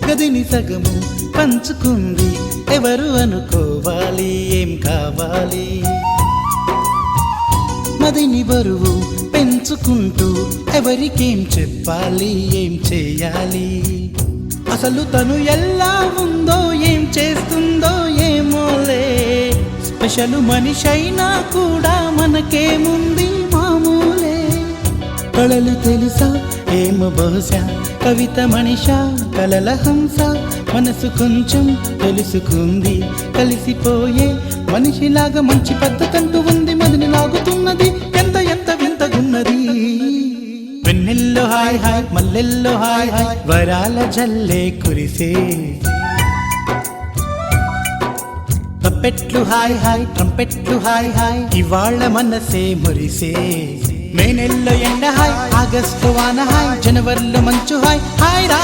గదిని సగము పంచుకుంది ఎవరు అనుకోవాలి ఏం కావాలి. మదిని బరువు పెంచుకుంటూ ఎవరికేం చెప్పాలి ఏం చేయాలి. అసలు తను ఎలా ఉందో ఏం చేస్తుందో ఏమోలే. స్పెషల్ మనిషైనా కూడా మనకేముంది మామూలే. కళలు తెలుసా ఏమో బహుశా కవిత మనిషా కలల హంస. మనసు కొంచెం తెలుసుకుంది కలిసిపోయే మనిషిలాగా మంచి పద్ధతంటూ ఉంది. మదిని లాగుతున్నది ఎంత ఎంత వింతగున్నది. వెన్నెల్లో హాయ్ హాయ్ మల్లెల్లో హాయ్ హాయ్ వరాల జల్లే కురిసే. తప్పెట్లు హాయ్ హాయ్ ట్రంపెట్లు హాయ్ హాయ్ ఇవాళ మనసే మురిసే. మే నెల్లో ఎండ హాయ్ ఆగస్టు వాన హాయ్ జనవరిలో మంచు హాయ్ హాయ్ రా.